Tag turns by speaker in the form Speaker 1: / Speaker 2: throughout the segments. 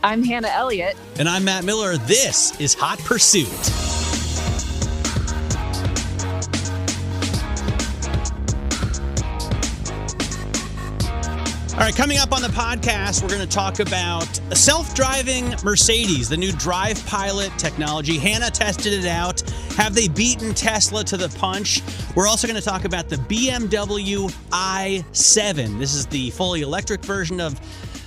Speaker 1: I'm Hannah Elliott.
Speaker 2: And I'm Matt Miller. This is Hot Pursuit. All right, coming up on the podcast, we're going to talk about a self-driving Mercedes, the new Drive Pilot technology. Hannah tested it out. Have they beaten Tesla to the punch? We're also going to talk about the BMW i7. This is the fully electric version of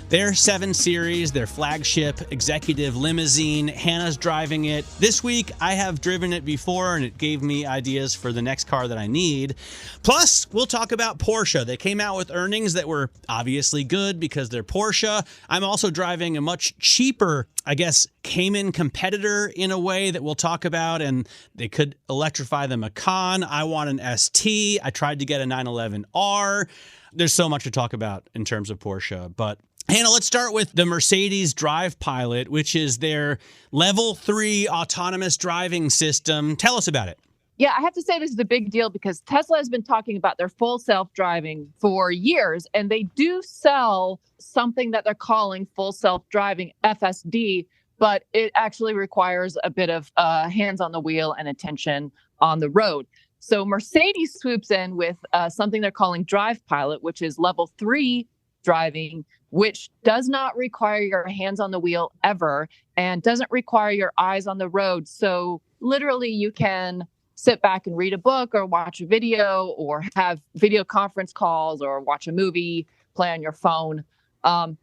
Speaker 2: their 7 Series, their flagship executive limousine. Hannah's driving it. This week, I have driven it before, and it gave me ideas for the next car that I need. Plus, we'll talk about Porsche. They came out with earnings that were obviously good because they're Porsche. I'm also driving a much cheaper, I guess, Cayman competitor in a way that we'll talk about, and they could electrify the Macan. I want an ST. I tried to get a 911R. There's so much to talk about in terms of Porsche, but Hannah, let's start with the Mercedes Drive Pilot, which is their level 3 autonomous driving system. Tell us about it.
Speaker 1: Yeah, I have to say this is a big deal because Tesla has been talking about their full self-driving for years, and they do sell something that they're calling full self-driving FSD, but it actually requires a bit of hands on the wheel and attention on the road. So Mercedes swoops in with something they're calling Drive Pilot, which is level 3 driving, which does not require your hands on the wheel ever and doesn't require your eyes on the road. So literally you can sit back and read a book or watch a video or have video conference calls or watch a movie, play on your phone.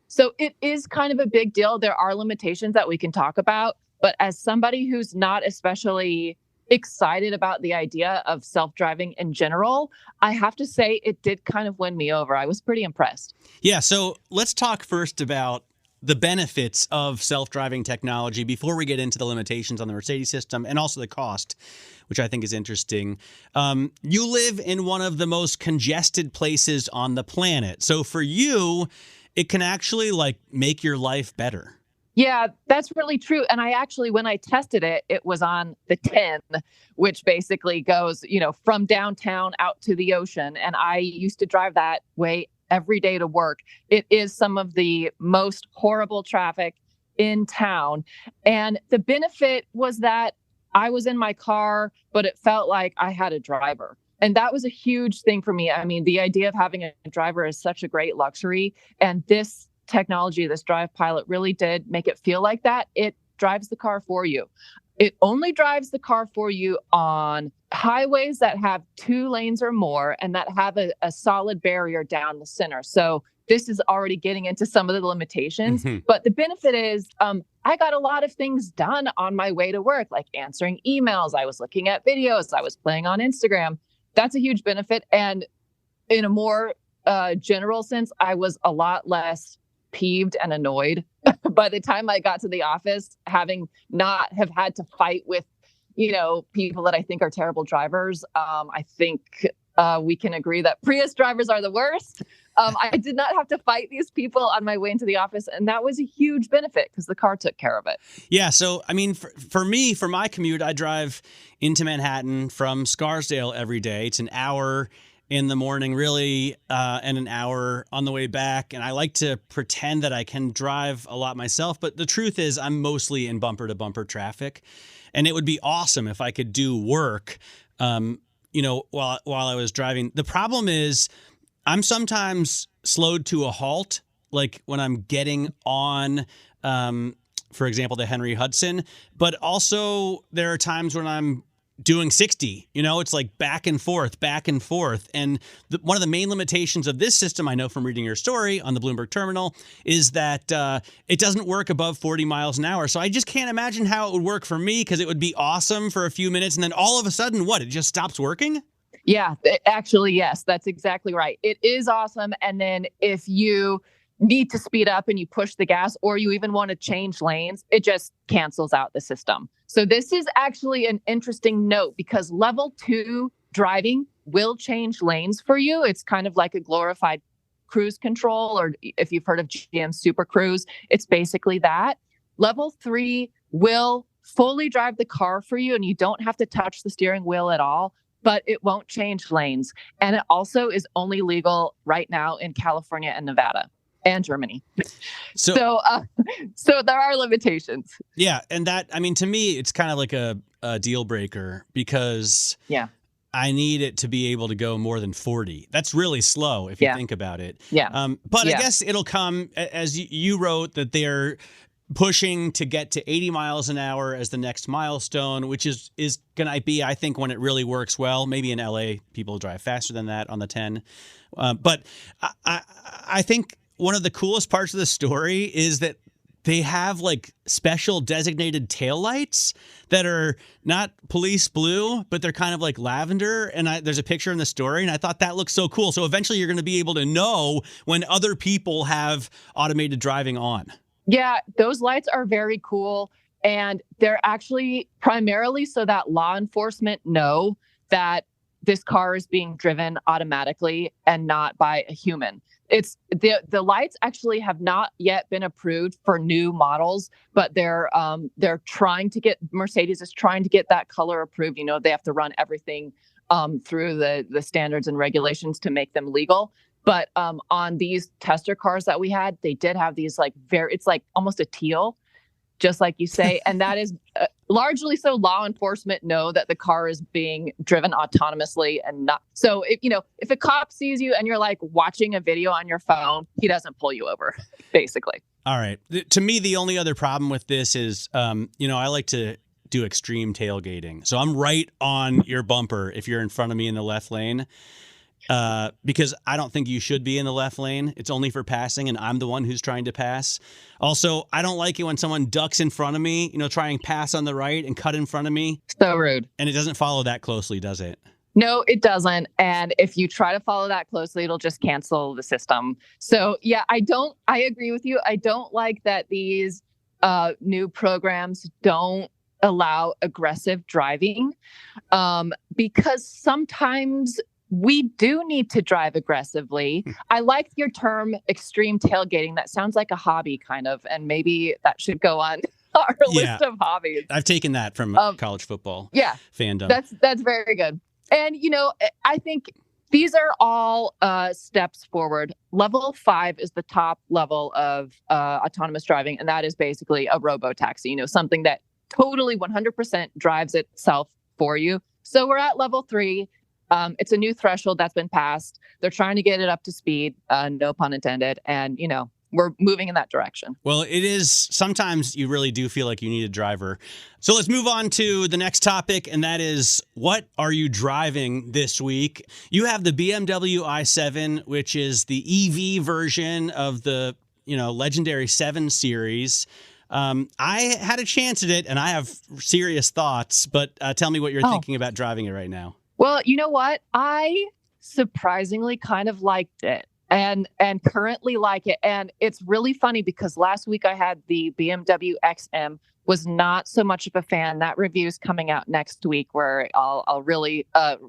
Speaker 1: So it is kind of a big deal. There are limitations that we can talk about, but as somebody who's not especially excited about the idea of self-driving in general, I have to say it did kind of win me over. I was pretty impressed.
Speaker 2: Yeah, so let's talk first about the benefits of self-driving technology before we get into the limitations on the Mercedes system and also the cost, which I think is interesting. You live in one of the most congested places on the planet. So for you, it can actually make your life better.
Speaker 1: Yeah, that's really true. And I actually, when I tested it, it was on the 10, which basically goes, from downtown out to the ocean. And I used to drive that way every day to work. It is some of the most horrible traffic in town. And the benefit was that I was in my car, but it felt like I had a driver. And that was a huge thing for me. I mean, the idea of having a driver is such a great luxury. And this technology, this Drive Pilot, really did make it feel like that. It drives the car for you. It only drives the car for you on highways that have 2 lanes or more and that have a solid barrier down the center. So this is already getting into some of the limitations. Mm-hmm. But the benefit is I got a lot of things done on my way to work, like answering emails. I was looking at videos. I was playing on Instagram. That's a huge benefit. And in a more general sense, I was a lot less peeved and annoyed by the time I got to the office, having not have had to fight with, people that I think are terrible drivers. I think we can agree that Prius drivers are the worst. I did not have to fight these people on my way into the office, and that was a huge benefit because the car took care of it.
Speaker 2: Yeah, so I mean, for me, for my commute, I drive into Manhattan from Scarsdale every day. It's an hour in the morning, really, and an hour on the way back. And I like to pretend that I can drive a lot myself. But the truth is I'm mostly in bumper to bumper traffic. And it would be awesome if I could do work, while I was driving. The problem is I'm sometimes slowed to a halt, like when I'm getting on, for example, the Henry Hudson. But also there are times when I'm doing 60, it's like back and forth. And one of the main limitations of this system, I know from reading your story on the Bloomberg terminal, is that it doesn't work above 40 miles an hour. So I just can't imagine how it would work for me, because it would be awesome for a few minutes. And then all of a sudden, it just stops working?
Speaker 1: Yeah, actually, yes, that's exactly right. It is awesome. And then if you need to speed up and you push the gas, or you even want to change lanes, it just cancels out the system. So this is actually an interesting note, because level 2 driving will change lanes for you. It's kind of like a glorified cruise control, or if you've heard of GM Super Cruise, it's basically that. Level 3 will fully drive the car for you, and you don't have to touch the steering wheel at all, but it won't change lanes. And it also is only legal right now in California and Nevada. and Germany.
Speaker 2: So,
Speaker 1: So there are limitations.
Speaker 2: Yeah. And that, I mean, to me, it's kind of like a deal breaker because I need it to be able to go more than 40. That's really slow if you think about it. But I guess it'll come, as you wrote, that they're pushing to get to 80 miles an hour as the next milestone, which is going to be, I think, when it really works well. Maybe in LA, people drive faster than that on the 10. But I think one of the coolest parts of the story is that they have like special designated taillights that are not police blue, but they're kind of like lavender. And there's a picture in the story, and I thought that looks so cool. So eventually you're going to be able to know when other people have automated driving on.
Speaker 1: Yeah, those lights are very cool. And they're actually primarily so that law enforcement know that this car is being driven automatically and not by a human. It's the lights actually have not yet been approved for new models, but they're trying to get, Mercedes is trying to get that color approved. You know, they have to run everything through the standards and regulations to make them legal. But on these tester cars that we had, they did have these like it's like almost a teal, just like you say. And that is largely so law enforcement know that the car is being driven autonomously and not. So if a cop sees you and you're like watching a video on your phone, he doesn't pull you over, basically.
Speaker 2: All right. To me, the only other problem with this is, I like to do extreme tailgating. So I'm right on your bumper if you're in front of me in the left lane. Because I don't think you should be in the left lane. It's only for passing, and I'm the one who's trying to pass. Also, I don't like it when someone ducks in front of me, try and pass on the right and cut in front of me.
Speaker 1: So rude.
Speaker 2: And it doesn't follow that closely, does it?
Speaker 1: No, it doesn't. And if you try to follow that closely, it'll just cancel the system. So yeah, I agree with you. I don't like that these new programs don't allow aggressive driving because sometimes we do need to drive aggressively. I like your term extreme tailgating. That sounds like a hobby kind of, and maybe that should go on our list of hobbies.
Speaker 2: I've taken that from college football fandom.
Speaker 1: That's very good. And, I think these are all steps forward. Level 5 is the top level of autonomous driving, and that is basically a robo-taxi, something that totally 100% drives itself for you. So we're at level 3. It's a new threshold that's been passed. They're trying to get it up to speed, no pun intended. And, we're moving in that direction.
Speaker 2: Well, it is. Sometimes you really do feel like you need a driver. So let's move on to the next topic, and that is, what are you driving this week? You have the BMW i7, which is the EV version of the, legendary 7 Series. I had a chance at it, and I have serious thoughts, but tell me what you're thinking about driving it right now.
Speaker 1: Well, you know what? I surprisingly kind of liked it and currently like it. And it's really funny because last week I had the BMW XM, was not so much of a fan. That review is coming out next week where I'll really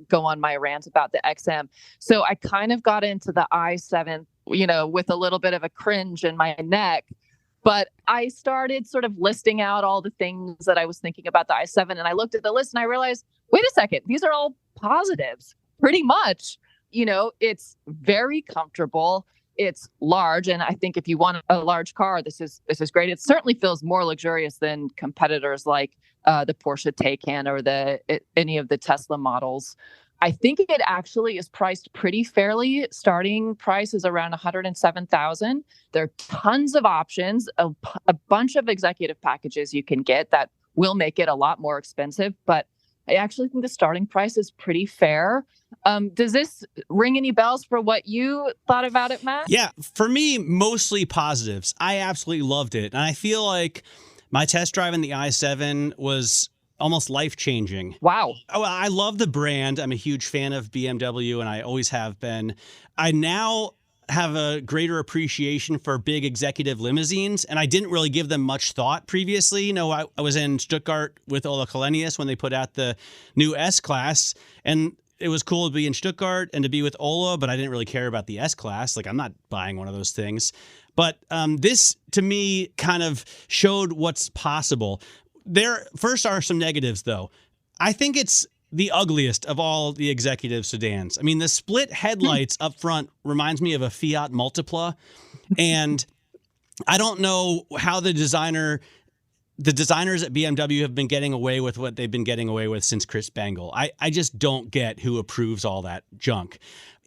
Speaker 1: go on my rant about the XM. So I kind of got into the i7, with a little bit of a cringe in my neck. But I started sort of listing out all the things that I was thinking about the i7. And I looked at the list and I realized, wait a second, these are all positives, pretty much. It's very comfortable. It's large. And I think if you want a large car, this is great. It certainly feels more luxurious than competitors like the Porsche Taycan or any of the Tesla models. I think it actually is priced pretty fairly. Starting price is around $107,000. There are tons of options, a bunch of executive packages you can get that will make it a lot more expensive. But I actually think the starting price is pretty fair. Does this ring any bells for what you thought about it, Matt?
Speaker 2: Yeah, for me, mostly positives. I absolutely loved it. And I feel like my test drive in the i7 was almost life-changing.
Speaker 1: Wow.
Speaker 2: Oh, I love the brand. I'm a huge fan of BMW, and I always have been. I now have a greater appreciation for big executive limousines, and I didn't really give them much thought previously. I was in Stuttgart with Ola Kalenius when they put out the new S-Class, and it was cool to be in Stuttgart and to be with Ola, but I didn't really care about the S-Class. Like, I'm not buying one of those things. But this, to me, kind of showed what's possible. There first are some negatives, though. I think it's the ugliest of all the executive sedans. I mean, the split headlights up front reminds me of a Fiat Multipla. And I don't know how the designers at BMW have been getting away with what they've been getting away with since Chris Bangle. I just don't get who approves all that junk.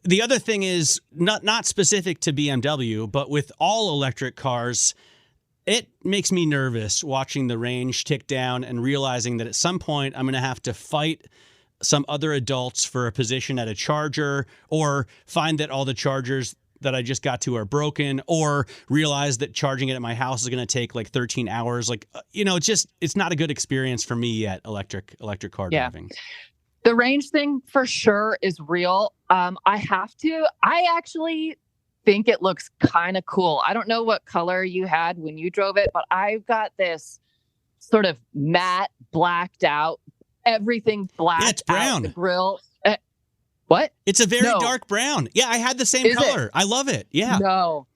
Speaker 2: The other thing is not specific to BMW, but with all electric cars, it makes me nervous watching the range tick down and realizing that at some point I'm going to have to fight some other adults for a position at a charger, or find that all the chargers that I just got to are broken, or realize that charging it at my house is going to take like 13 hours. Like, it's not a good experience for me yet, electric car driving.
Speaker 1: The range thing for sure is real. I actually think it looks kind of cool. I don't know what color you had when you drove it, but I've got this sort of matte, blacked out, everything black.
Speaker 2: Yeah, it's brown.
Speaker 1: Out the grill. What?
Speaker 2: It's a very dark brown. Yeah, I had the same color. I love it. Yeah.
Speaker 1: No.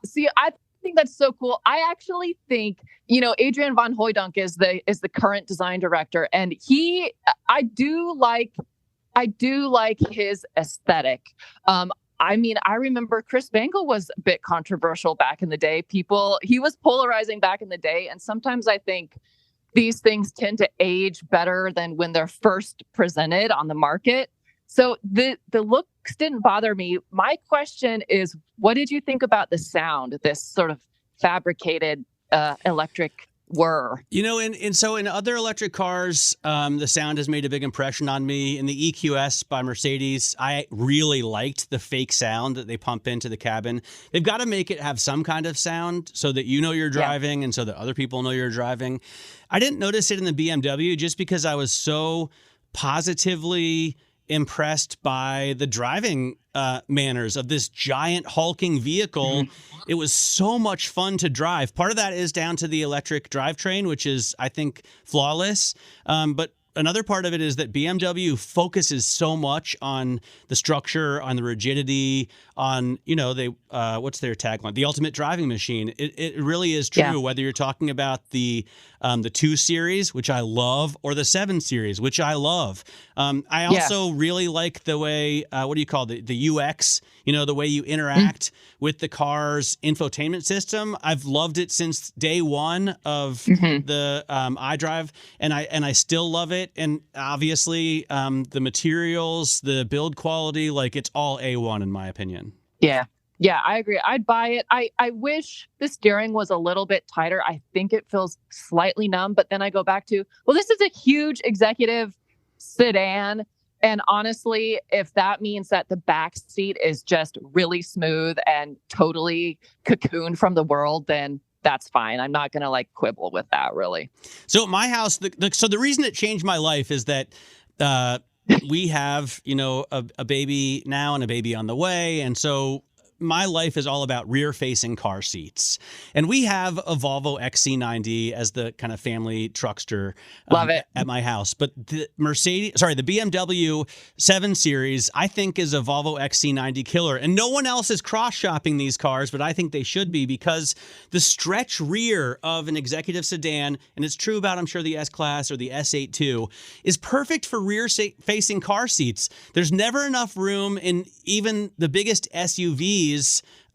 Speaker 1: See, I think that's so cool. I actually think, Adrian von Hooydonk is the current design director, and I do like his aesthetic. I remember Chris Bangle was a bit controversial back in the day. He was polarizing back in the day, and sometimes I think these things tend to age better than when they're first presented on the market. So the looks didn't bother me. My question is, what did you think about the sound, this sort of fabricated electric whir?
Speaker 2: So in other electric cars, the sound has made a big impression on me. In the EQS by Mercedes, I really liked the fake sound that they pump into the cabin. They've got to make it have some kind of sound so that you're driving and so that other people know you're driving. I didn't notice it in the BMW just because I was so positively impressed by the driving manners of this giant hulking vehicle. Mm-hmm. It was so much fun to drive. Part of that is down to the electric drivetrain, which is, I think, flawless. But another part of it is that BMW focuses so much on the structure, on the rigidity, on, what's their tagline? The ultimate driving machine. It really is true, whether you're talking about the 2 Series, which I love, or the 7 Series, which I love. I also really like the way, the UX, the way you interact with the car's infotainment system. I've loved it since day one of the iDrive, and I still love it. And obviously, the materials, the build quality, it's all A1 in my opinion.
Speaker 1: Yeah, I agree. I'd buy it. I wish the steering was a little bit tighter. I think it feels slightly numb, but then I go back to, this is a huge executive sedan. And honestly, if that means that the back seat is just really smooth and totally cocooned from the world, then that's fine. I'm not going to quibble with that, really.
Speaker 2: So at my house, the reason it changed my life is that we have, a baby now and a baby on the way. And so my life is all about rear-facing car seats. And we have a Volvo XC90 as the kind of family truckster
Speaker 1: Love it.
Speaker 2: At my house. But the BMW 7 Series, I think, is a Volvo XC90 killer. And no one else is cross-shopping these cars, but I think they should be, because the stretch rear of an executive sedan, and it's true about, I'm sure, the S-Class or the S8 too, is perfect for rear-facing car seats. There's never enough room in even the biggest SUVs,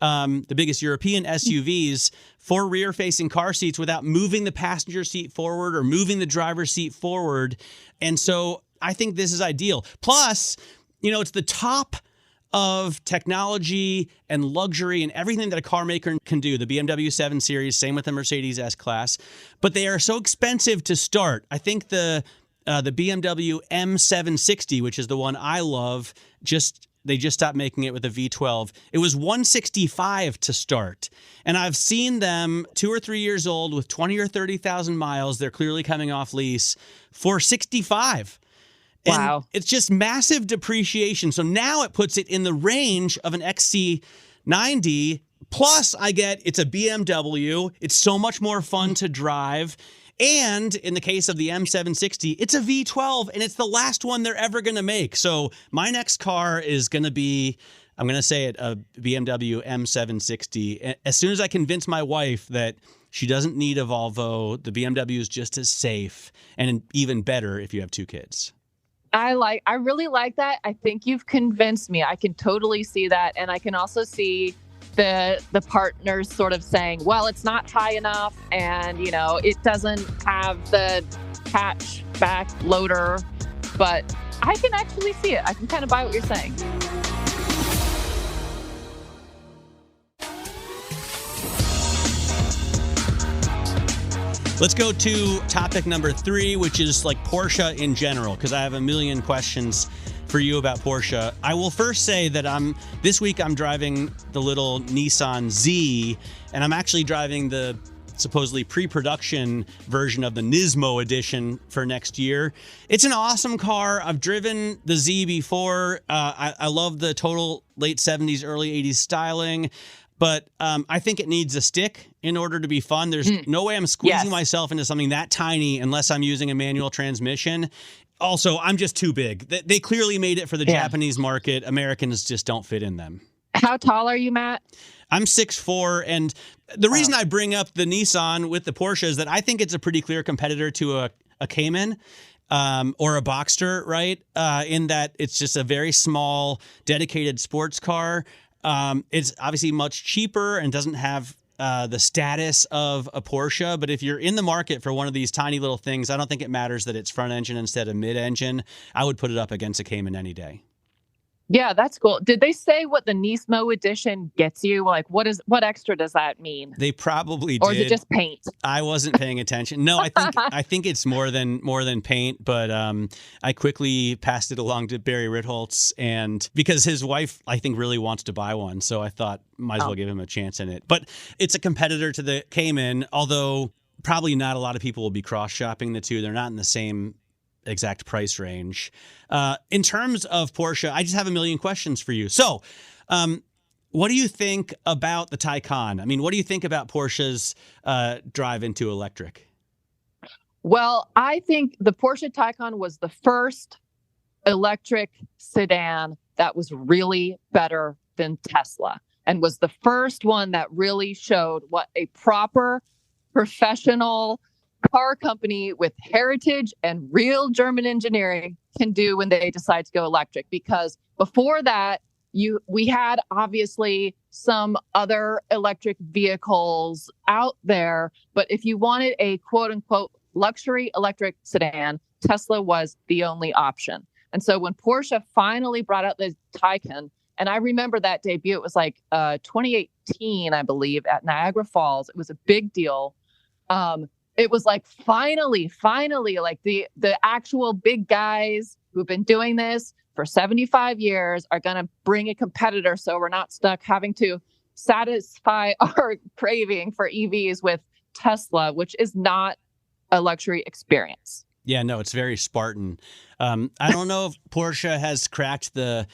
Speaker 2: the biggest European SUVs, for rear-facing car seats without moving the passenger seat forward or moving the driver's seat forward. And so I think this is ideal. Plus, it's the top of technology and luxury and everything that a car maker can do. The BMW 7 Series, same with the Mercedes S-Class. But they are so expensive to start. I think the BMW M760, which is the one I love, they just stopped making it with a V12. It was $165 to start. And I've seen them 2 or 3 years old with 20 or 30,000 miles. They're clearly coming off lease for $65.
Speaker 1: Wow.
Speaker 2: And it's just massive depreciation. So now it puts it in the range of an XC90. Plus, it's a BMW. It's so much more fun to drive. And in the case of the M760, it's a V12, and it's the last one they're ever going to make. So my next car is going to be, I'm going to say it, a BMW M760. As soon as I convince my wife that she doesn't need a Volvo, the BMW is just as safe and even better if you have 2 kids.
Speaker 1: I really like that. I think you've convinced me. I can totally see that. And I can also see the partners sort of saying, well, it's not high enough and, it doesn't have the hatchback loader, but I can actually see it. I can kind of buy what you're saying.
Speaker 2: Let's go to topic number 3, which is like Porsche in general, because I have a million questions for you about Porsche. I will first say that this week I'm driving the little Nissan Z, and I'm actually driving the supposedly pre-production version of the Nismo edition for next year. It's an awesome car. I've driven the Z before. I love the total late 70s, early 80s styling. But I think it needs a stick in order to be fun. There's no way I'm squeezing myself into something that tiny unless I'm using a manual transmission. Also, I'm just too big. They clearly made it for the Japanese market. Americans just don't fit in them.
Speaker 1: How tall are you, Matt?
Speaker 2: I'm 6'4", and the reason I bring up the Nissan with the Porsche is that I think it's a pretty clear competitor to a Cayman. Or a Boxster, right? In that it's just a very small, dedicated sports car. It's obviously much cheaper and doesn't have the status of a Porsche. But if you're in the market for one of these tiny little things, I don't think it matters that it's front engine instead of mid engine. I would put it up against a Cayman any day.
Speaker 1: Yeah, that's cool. Did they say what the Nismo edition gets you? Like, what extra does that mean?
Speaker 2: They probably did.
Speaker 1: Or is it just paint?
Speaker 2: I wasn't paying attention. No, I think it's more than paint. But I quickly passed it along to Barry Ritholtz, and because his wife, I think, really wants to buy one, so I thought might as well give him a chance in it. But it's a competitor to the Cayman, although probably not a lot of people will be cross shopping the two. They're not in the same exact price range. In terms of Porsche, I just have a million questions for you. So, what do you think about the Taycan? I mean, what do you think about Porsche's drive into electric?
Speaker 1: Well, I think the Porsche Taycan was the first electric sedan that was really better than Tesla, and was the first one that really showed what a proper professional car company with heritage and real German engineering can do when they decide to go electric. Because before that, we had obviously some other electric vehicles out there, but if you wanted a quote unquote luxury electric sedan, Tesla was the only option. And so when Porsche finally brought out the Taycan, and I remember that debut, it was like 2018, I believe, at Niagara Falls. It was a big deal. It was like finally, like the actual big guys who've been doing this for 75 years are going to bring a competitor, so we're not stuck having to satisfy our craving for EVs with Tesla, which is not a luxury experience.
Speaker 2: Yeah, no, it's very Spartan. I don't know if Porsche has cracked the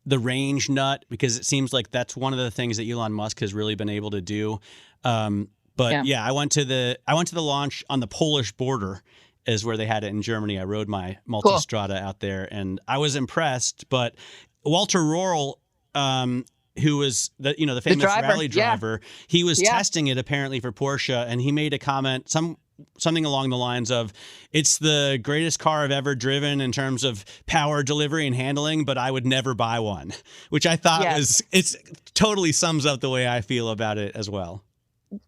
Speaker 2: range nut, because it seems like that's one of the things that Elon Musk has really been able to do. But yeah, I went to the launch on the Polish border, is where they had it in Germany. I rode my Multistrada out there, and I was impressed. But Walter Röhrl, who was the famous rally driver, he was testing it apparently for Porsche, and he made a comment, something along the lines of, "It's the greatest car I've ever driven in terms of power delivery and handling, but I would never buy one," which I thought it's totally sums up the way I feel about it as well.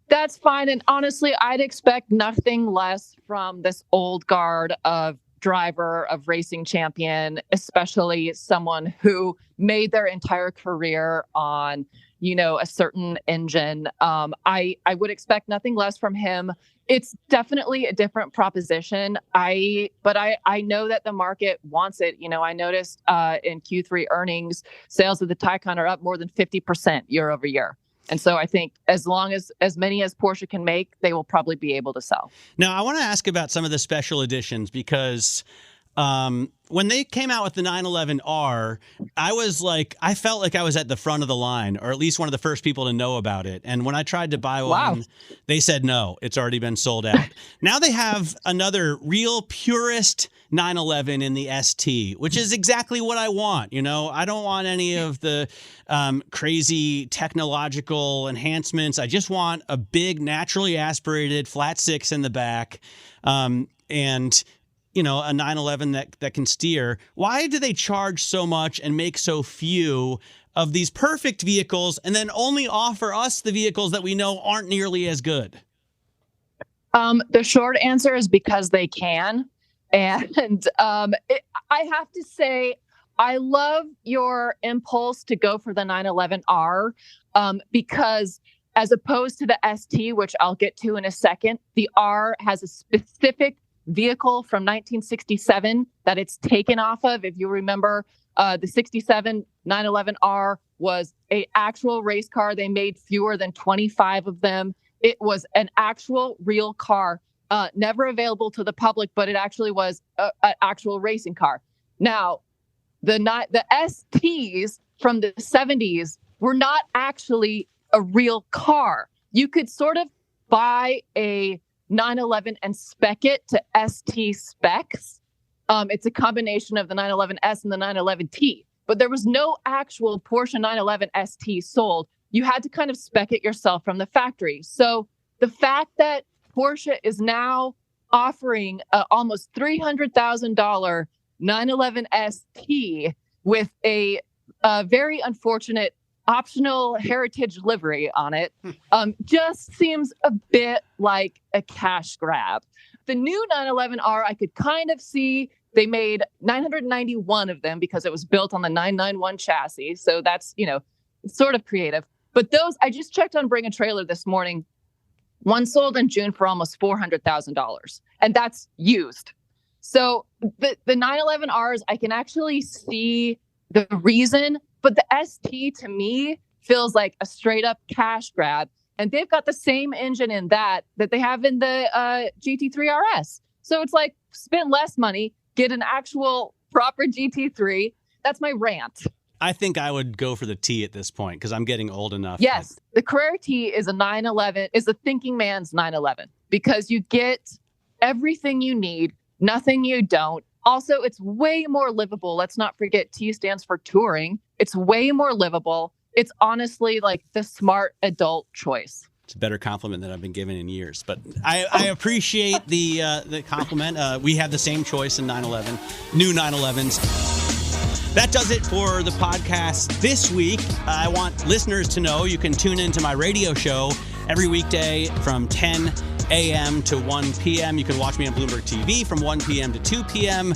Speaker 1: That's fine. And honestly, I'd expect nothing less from this old guard of driver, of racing champion, especially someone who made their entire career on, a certain engine. I would expect nothing less from him. It's definitely a different proposition. But I know that the market wants it. I noticed in Q3 earnings, sales of the Taycan are up more than 50% year over year. And so I think as long as many as Porsche can make, they will probably be able to sell.
Speaker 2: Now, I want to ask about some of the special editions, because when they came out with the 911R, I felt like I was at the front of the line, or at least one of the first people to know about it. And when I tried to buy one, they said, no, it's already been sold out. Now they have another real purist 911 in the ST, which is exactly what I want. I don't want any of the crazy technological enhancements. I just want a big, naturally aspirated flat six in the back. And a 911 that can steer. Why do they charge so much and make so few of these perfect vehicles and then only offer us the vehicles that we know aren't nearly as good?
Speaker 1: The short answer is because they can. And I have to say, I love your impulse to go for the 911R because as opposed to the ST, which I'll get to in a second, the R has a specific vehicle from 1967 that it's taken off of. If you remember, the 67 911R was an actual race car. They made fewer than 25 of them. It was an actual real car, never available to the public, but it actually was an actual racing car. Now, the STs from the 70s were not actually a real car. You could sort of buy a 911 and spec it to ST specs. It's a combination of the 911S and the 911T, but there was no actual Porsche 911 ST sold. You had to kind of spec it yourself from the factory. So the fact that Porsche is now offering almost $300,000 911 ST with a very unfortunate optional heritage livery on it just seems a bit like a cash grab. The new 911R, I could kind of see. They made 991 of them because it was built on the 991 chassis. So that's, sort of creative. But those, I just checked on Bring a Trailer this morning. One sold in June for almost $400,000, and that's used. So the 911Rs, I can actually see the reason, but the ST to me feels like a straight up cash grab. And they've got the same engine in that they have in the GT3 RS. So it's like spend less money, get an actual proper GT3. That's my rant.
Speaker 2: I think I would go for the T at this point because I'm getting old enough.
Speaker 1: Yes, the Carrera T is a 911, is a thinking man's 911 because you get everything you need, nothing you don't. Also, it's way more livable. Let's not forget T stands for touring. It's way more livable. It's honestly like the smart adult choice.
Speaker 2: It's a better compliment than I've been given in years, but I appreciate the compliment. We have the same choice in 911, new 911s. That does it for the podcast this week. I want listeners to know you can tune into my radio show every weekday from 10 a.m. to 1 p.m. You can watch me on Bloomberg TV from 1 p.m. to 2 p.m.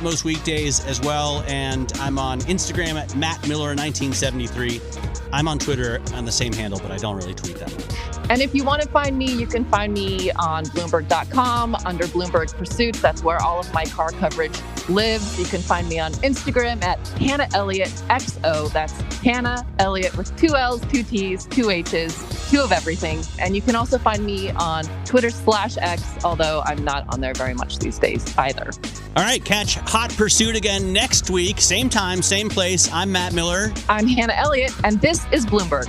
Speaker 2: Most weekdays as well. And I'm on Instagram at MattMiller1973. I'm on Twitter on the same handle, but I don't really tweet that much.
Speaker 1: And if you want to find me, you can find me on Bloomberg.com under Bloomberg Pursuits. That's where all of my car coverage lives. You can find me on Instagram at Hannah Elliott XO. That's Hannah Elliott with 2 L's, 2 T's, 2 H's, 2 of everything. And you can also find me on Twitter/X, although I'm not on there very much these days either.
Speaker 2: All right, catch Hot Pursuit again next week. Same time, same place. I'm Matt Miller.
Speaker 1: I'm Hannah Elliott, and this is Bloomberg.